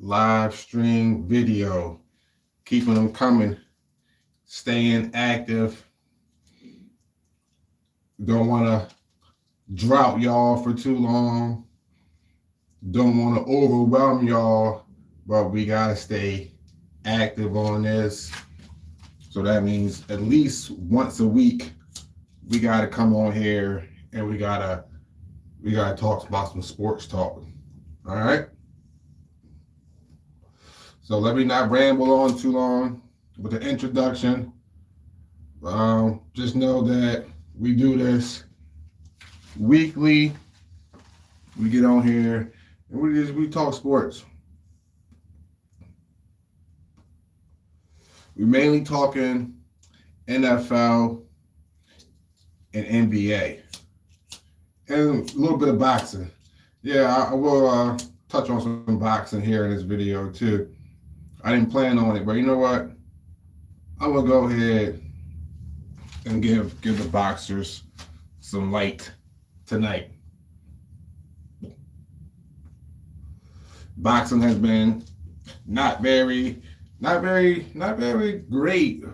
live stream video, keeping them coming, staying active. Don't want to drought y'all for too long. Don't want to overwhelm y'all, but we got to stay active on this. So that means at least once a week, we got to come on here and we got to talk about some sports talk. All right? So let me not ramble on too long with the introduction. Just know that we do this weekly. We get on here and we talk sports. We mainly talking NFL and NBA and a little bit of boxing. Yeah, I will touch on some boxing here in this video too. I didn't plan on it, but you know what? I'm gonna go ahead and give the boxers some light tonight. Boxing has been not very great.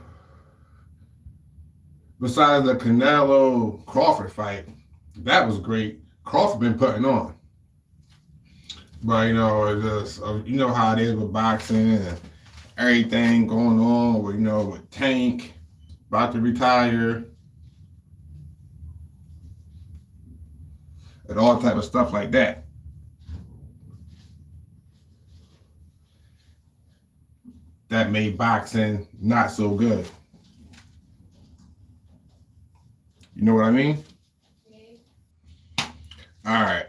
Besides the Canelo Crawford fight, that was great. Crawford been putting on. But it's just you know how it is with boxing and everything going on with with Tank about to retire and all type of stuff like that. That made boxing not so good. You know what I mean? All right.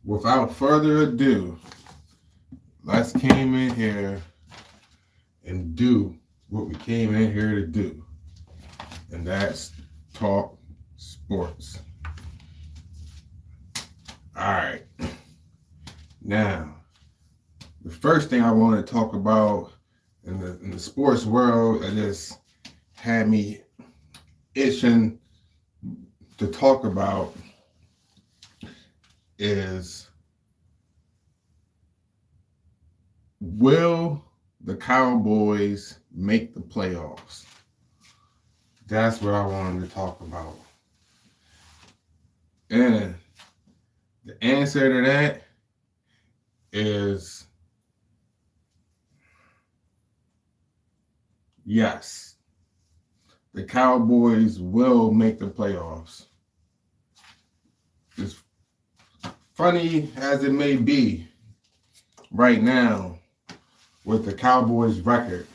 Without further ado, let's came in here and do what we came in here to do. And that's talk sports. All right. Now, the first thing I want to talk about in the sports world that just had me itching to talk about is, will the Cowboys make the playoffs? That's what I wanted to talk about. And the answer to that is yes. The Cowboys will make the playoffs. As funny as it may be right now with the Cowboys record,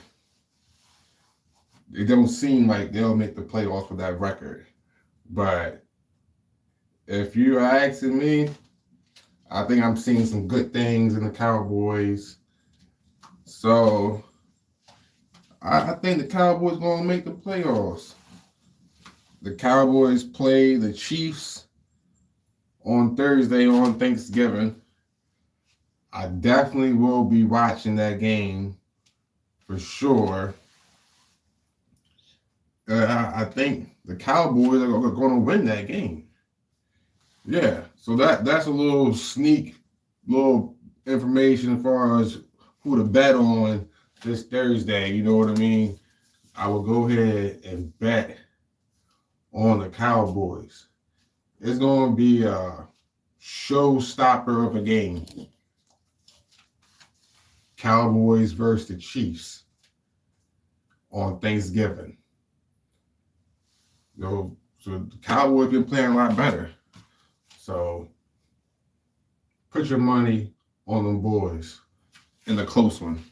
it don't seem like they'll make the playoffs with that record. But if you're asking me, I think I'm seeing some good things in the Cowboys. So I think the Cowboys going to make the playoffs. The Cowboys play the Chiefs on Thursday on Thanksgiving. I definitely will be watching that game for sure. I think the Cowboys are going to win that game. Yeah, so that's a little sneak, little information as far as who to bet on this Thursday. You know what I mean? I will go ahead and bet on the Cowboys. It's going to be a showstopper of a game. Cowboys versus the Chiefs on Thanksgiving. So the Cowboys been playing a lot better. So put your money on them boys in a close one.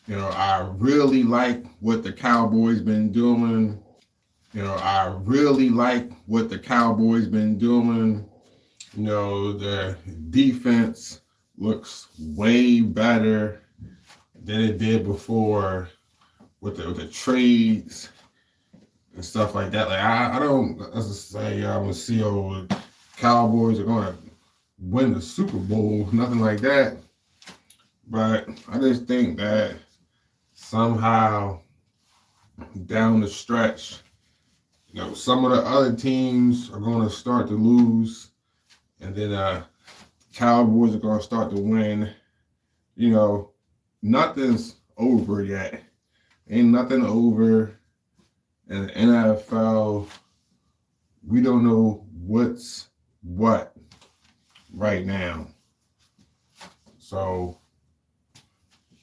I really like what the Cowboys been doing. The defense looks way better than it did before with the trades and stuff like that. Like I don't say I'm gonna see the Cowboys are gonna win the Super Bowl, nothing like that. But I just think that somehow down the stretch, some of the other teams are going to start to lose and then Cowboys are gonna start to win. You know, nothing's over yet. Ain't nothing over. And the NFL, we don't know what's what right now. So,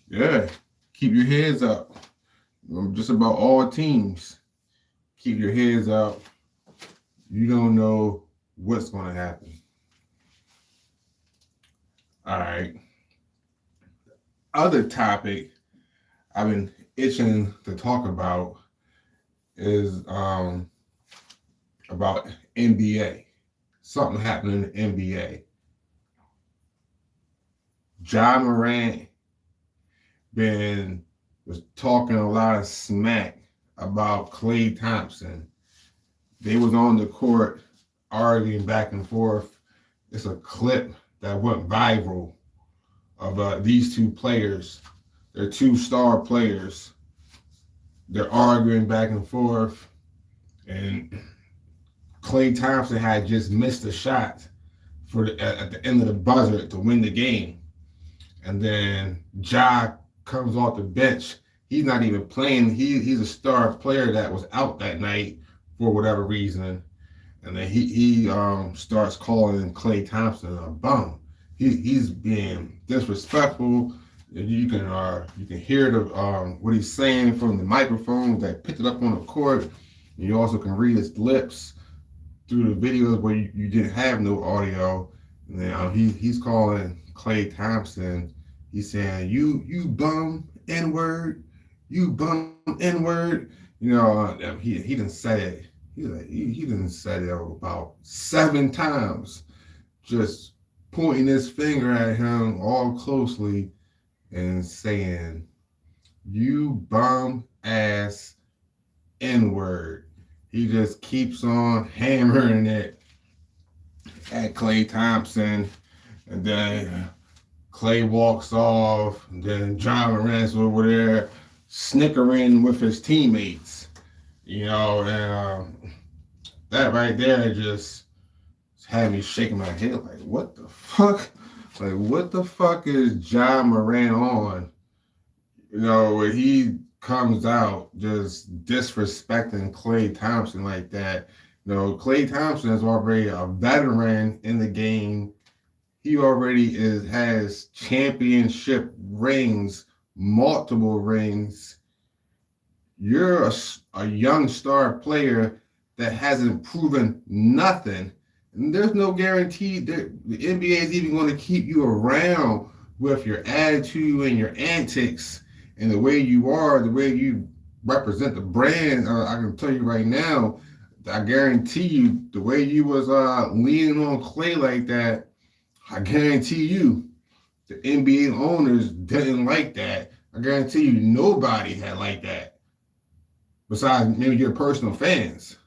yeah, keep your heads up. Just about all teams, keep your heads up. You don't know what's going to happen. All right. Other topic I've been itching to talk about is about NBA. Something happened in the NBA. Ja Morant was talking a lot of smack about Klay Thompson. They was on the court arguing back and forth. It's a clip that went viral of these two players. They're two star players. They're arguing back and forth, and Klay Thompson had just missed a shot at the end of the buzzer to win the game. And then Ja comes off the bench. He's not even playing. He's a star player that was out that night for whatever reason. And then he starts calling Klay Thompson a bum. He's being disrespectful. You can hear the what he's saying from the microphone that picked it up on the court. And you also can read his lips through the videos where you didn't have no audio. And then he's calling Klay Thompson. He's saying, you bum N-word, you bum N-word. You know, he didn't say it. He didn't say it about 7 times, just pointing his finger at him all closely and saying, you bum ass N-word. He just keeps on hammering it at Klay Thompson, and then Klay walks off, and then Ja Morant's over there snickering with his teammates. You know, and that right there just had me shaking my head like, what the fuck? Like, what the fuck is Ja Morant on? You know, when he comes out just disrespecting Klay Thompson like that. You know, Klay Thompson is already a veteran in the game. He already has championship rings, multiple rings. You're a young star player that hasn't proven nothing. And there's no guarantee that the NBA is even going to keep you around with your attitude and your antics and the way you are, the way you represent the brand. I can tell you right now, I guarantee you, the way you was leaning on Klay like that, I guarantee you, the NBA owners didn't like that. I guarantee you, nobody had like that, besides maybe your personal fans.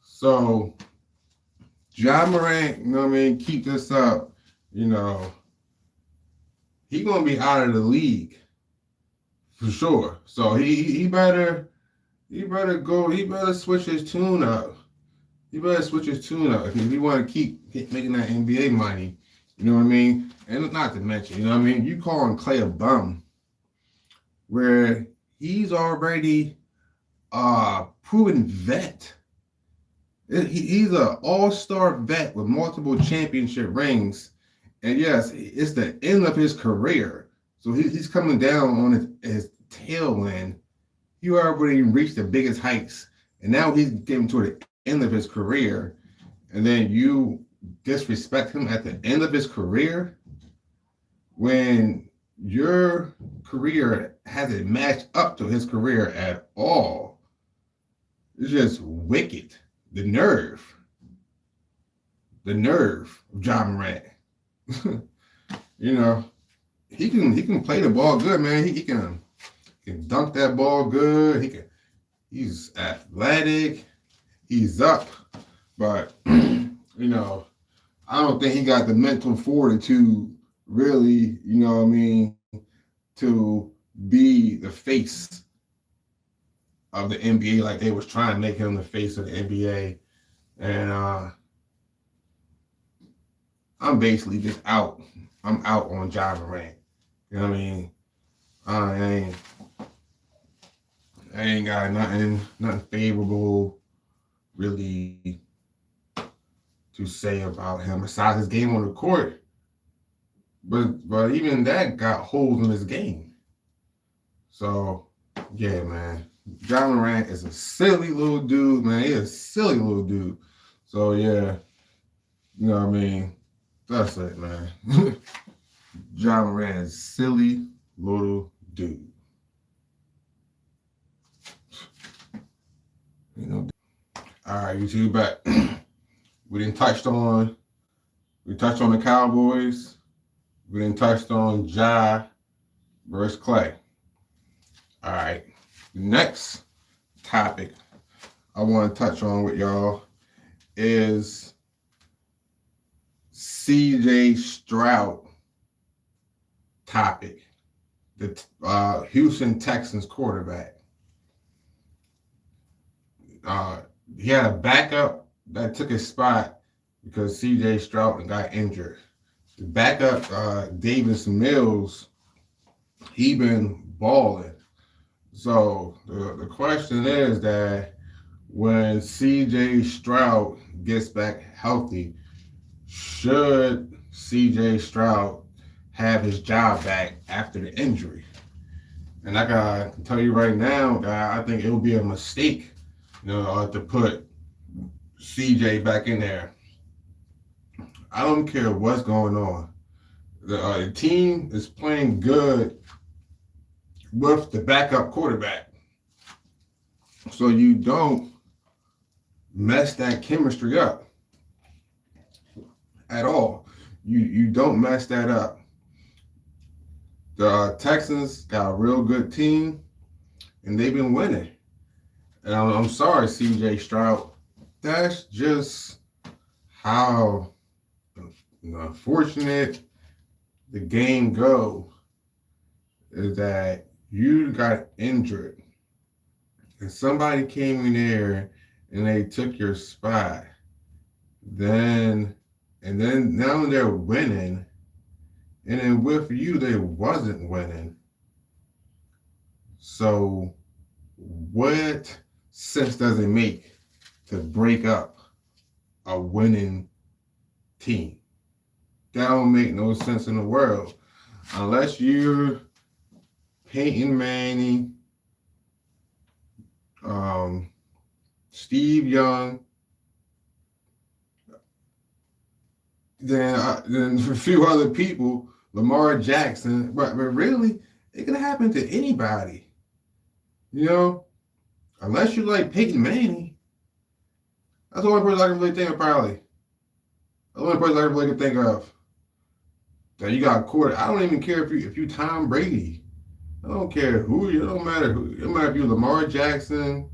So, Ja Morant, you know what I mean, keep this up, you know, he gonna be out of the league for sure. So he better switch his tune up. He better switch his tune up if he want to keep making that NBA money. You know what I mean? And not to mention, you know what I mean, you calling Klay a bum, where he's already proven vet. He's an all-star vet with multiple championship rings. And yes, it's the end of his career. So he's coming down on his tail end. He already reached the biggest heights. And now he's getting toward the end of his career. And then you disrespect him at the end of his career when your career hasn't matched up to his career at all. It's just wicked. The nerve of Ja Morant. You know, he can play the ball good, man. He can dunk that ball good. He's athletic. He's up, but you know, I don't think he got the mental fortitude, really. You know what I mean, to be the face of the NBA like they was trying to make him the face of the NBA. And I'm basically just out. I'm out on Ja Morant. You know what I mean? I ain't I ain't got nothing favorable really to say about him besides his game on the court. But even that got holes in his game. So yeah, man. Ja Morant is a silly little dude, man. He's a silly little dude. So yeah, you know what I mean? That's it, man. Ja Morant is a silly little dude. You know. All right, YouTube, but we touched on the Cowboys. We touched on Ja versus Clay. All right. Next topic I want to touch on with y'all is CJ Stroud topic. The Houston Texans quarterback. He had a backup that took his spot because CJ Stroud got injured. The backup, Davis Mills, he been balling. So the question is that when CJ Stroud gets back healthy, should CJ Stroud have his job back after the injury? And I can tell you right now, I think it would be a mistake, to put CJ back in there. I don't care what's going on. The team is playing good with the backup quarterback. So you don't mess that chemistry up at all. You don't mess that up. The Texans got a real good team, and they've been winning. And I'm sorry, CJ Stroud. That's just how unfortunate the game go. Is that you got injured, and somebody came in there and they took your spot. Then now they're winning, and then with you they wasn't winning. So what sense does it make to break up a winning team? That don't make no sense in the world unless you're Peyton Manning, Steve Young, then a few other people, Lamar Jackson. But really, it can happen to anybody. Unless you like Peyton Manning. That's the only person I can really think of, probably. The only person I can really think of. That you got quarter. I don't even care if you Tom Brady. I don't care who you. It don't matter who. It might be Lamar Jackson,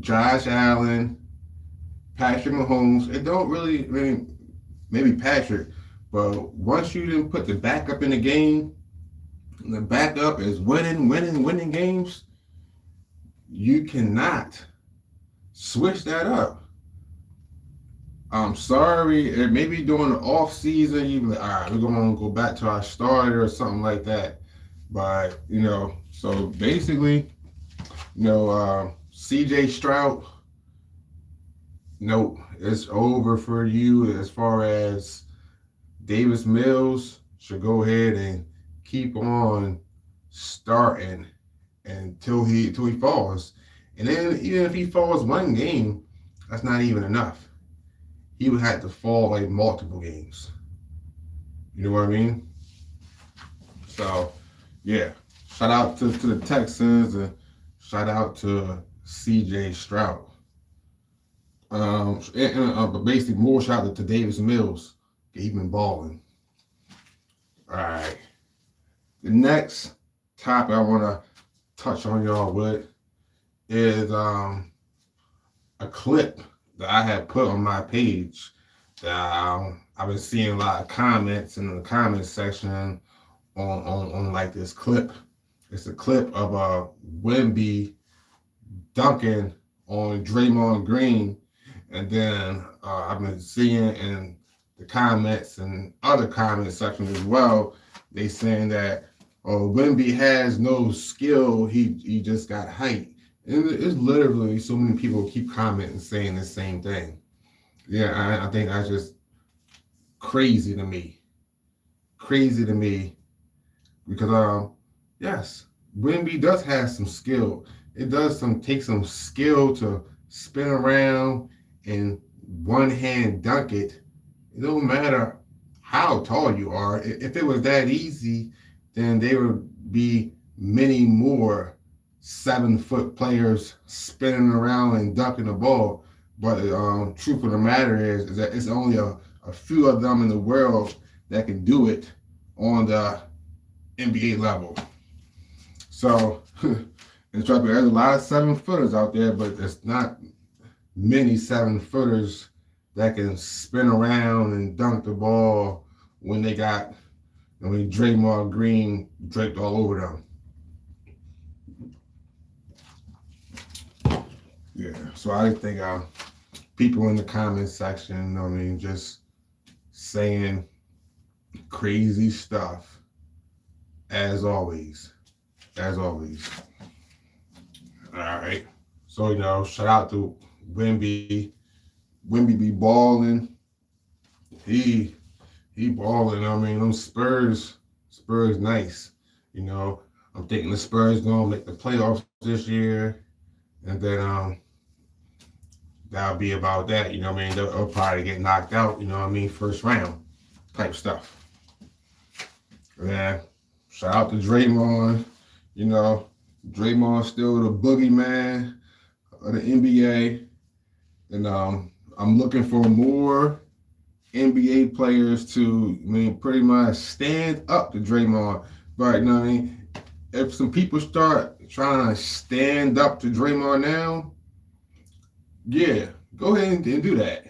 Josh Allen, Patrick Mahomes. It don't really. I mean, maybe Patrick, but once you didn't put the backup in the game, and the backup is winning games, you cannot switch that up. I'm sorry, maybe during the off season, you be like, all right, we're going to go back to our starter or something like that. But, so basically, CJ Stroud, nope, it's over for you as far as Davis Mills should go ahead and keep on starting until he falls. And then even if he falls one game, that's not even enough. He would have to fall like multiple games. You know what I mean? So, yeah. Shout out to the Texans and shout out to CJ Stroud. But basically, more shout out to Davis Mills. He's been balling. All right. The next topic I want to touch on y'all with is a clip that I had put on my page that I've been seeing a lot of comments in the comment section on like this clip. It's a clip of Wemby dunking on Draymond Green, and then I've been seeing in the comments and other comment sections as well, they saying that, oh, Wemby has no skill, he just got height. And it's literally so many people keep commenting saying the same thing. Yeah, I think that's just crazy to me. Crazy to me because yes, Wemby does have some skill. It does take some skill to spin around and one hand dunk it. It don't matter how tall you are. If it was that easy, then there would be many more 7-foot players spinning around and dunking the ball. But truth of the matter is that it's only a few of them in the world that can do it on the NBA level. So, and trust me, there's a lot of 7-footers out there, but there's not many 7-footers that can spin around and dunk the ball when they got, when Draymond Green draped all over them. Yeah, so I think people in the comment section, I mean, just saying crazy stuff as always. As always. All right. So, shout out to Wemby. Wemby be balling. He balling. I mean, them Spurs nice. I'm thinking the Spurs gonna make the playoffs this year, and then that'll be about that. They'll probably get knocked out. First round type stuff. Yeah. Shout out to Draymond. Draymond's still the boogeyman of the NBA, and I'm looking for more NBA players to, pretty much stand up to Draymond. But if some people start trying to stand up to Draymond now, yeah, go ahead and do that.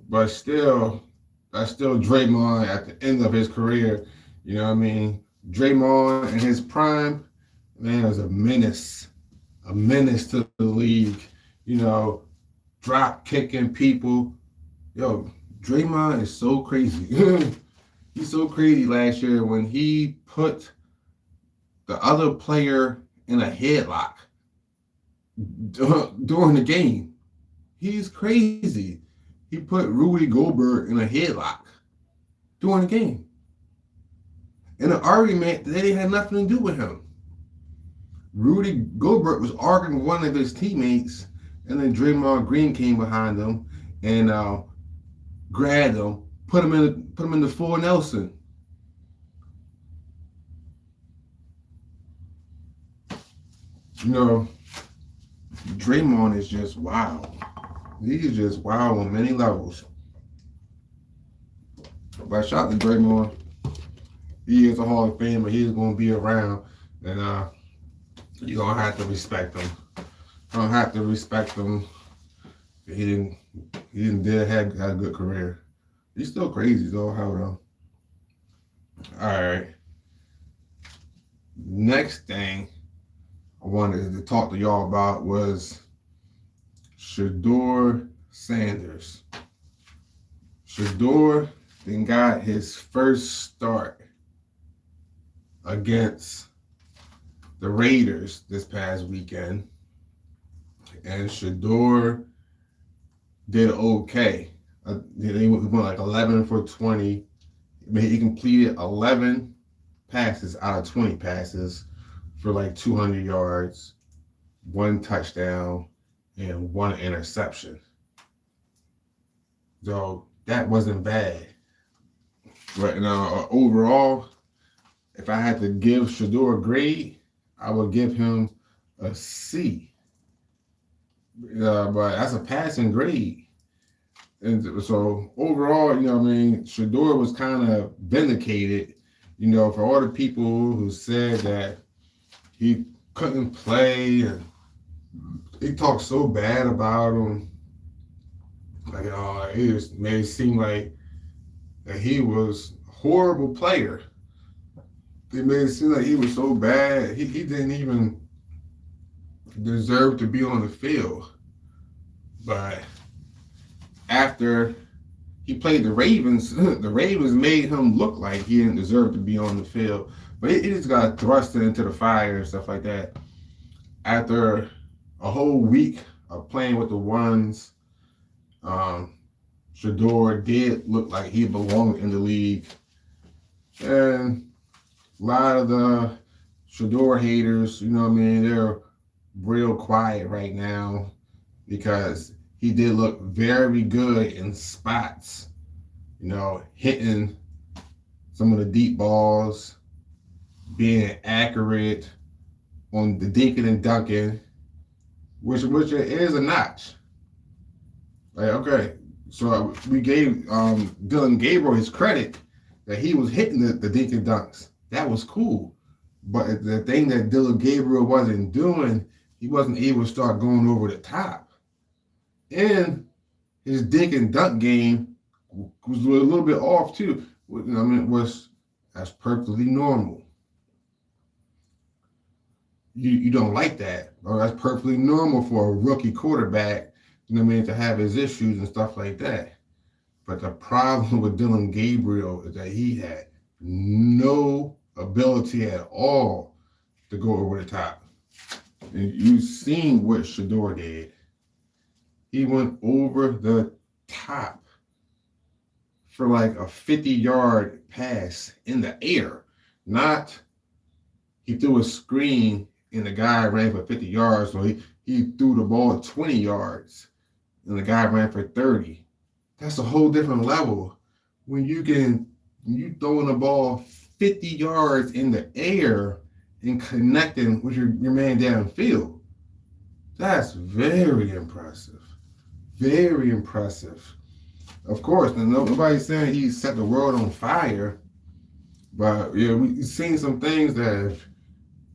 But still, that's still Draymond at the end of his career. Draymond in his prime, man, was a menace to the league. Drop kicking people. Yo, Draymond is so crazy. He's so crazy last year when he put the other player in a headlock during the game. He's crazy. He put Rudy Gobert in a headlock during the game. In an argument that they had nothing to do with him. Rudy Gobert was arguing with one of his teammates, and then Draymond Green came behind him and grabbed him, put him in the full Nelson. Draymond is just wild. He's just wild on many levels. But shout out to Draymond. He is a Hall of Famer. He's going to be around, and you're going to have to respect him. He didn't have a good career. He's still crazy though. All right. Next thing I wanted to talk to y'all about was Shedeur Sanders. Shedeur then got his first start against the Raiders this past weekend, and Shedeur did okay. They went like 11 for 20. He completed 11 passes out of 20 passes for like 200 yards, 1 touchdown, and 1 interception. So that wasn't bad. But overall, if I had to give Shedeur a grade, I would give him a C. But that's a passing grade. And so overall, Shedeur was kind of vindicated, for all the people who said that he couldn't play and they talked so bad about him. Like, it just made it seem like that he was a horrible player. It made it seem like he was so bad, he didn't even deserve to be on the field. But after he played the Ravens. The Ravens made him look like he didn't deserve to be on the field, but he just got thrusted into the fire and stuff like that. After a whole week of playing with the ones, Shedeur did look like he belonged in the league, and a lot of the Shedeur haters, you know what I mean, they're real quiet right now because he did look very good in spots, you know, hitting some of the deep balls, being accurate on the dinking and dunking, which is a notch. Like, okay, so we gave Dylan Gabriel his credit that he was hitting the dink and dunks. That was cool. But the thing that Dylan Gabriel wasn't doing, he wasn't able to start going over the top. And his dink and dunk game was a little bit off too. I mean, that's perfectly normal. You don't like that. Or that's perfectly normal for a rookie quarterback, you know what I mean, to have his issues and stuff like that. But the problem with Dylan Gabriel is that he had no ability at all to go over the top. And you've seen what Shedeur did. He went over the top for like a 50-yard pass in the air. Not he threw a screen and the guy ran for 50 yards, so he threw the ball 20 yards and the guy ran for 30. That's a whole different level. When you throwing the ball 50 yards in the air and connecting with your man downfield. That's very impressive. Very impressive. Of course, nobody's saying he set the world on fire, but yeah, we've seen some things that if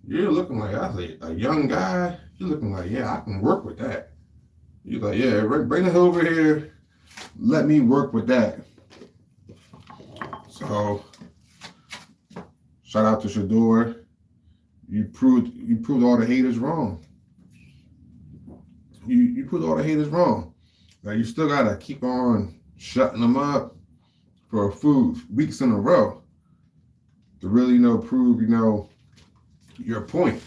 you're looking like a young guy, you're looking like, yeah, I can work with that. You're like, yeah, bring it over here. Let me work with that. So, shout out to Shedeur. You proved all the haters wrong. You proved all the haters wrong. Now you still gotta keep on shutting them up for a few weeks in a row to really, prove, your point.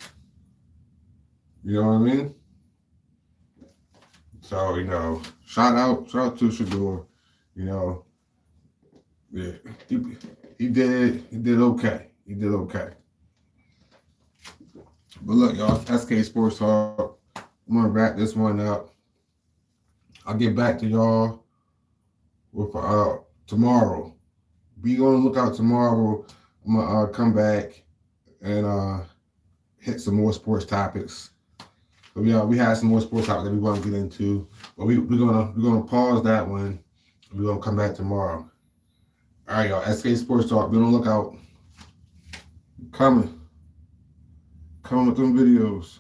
You know what I mean? So, shout out to Shedeur. Yeah, he did okay. He did okay. But look, y'all, SK Sports Talk. I'm gonna wrap this one up. I'll get back to y'all with tomorrow. Be on the lookout tomorrow. I'm gonna come back and hit some more sports topics. But we had some more sports topics that we want to get into. But we're gonna pause that one. We're gonna come back tomorrow. All right, y'all. SK Sports Talk. Be on the lookout. Coming with them videos.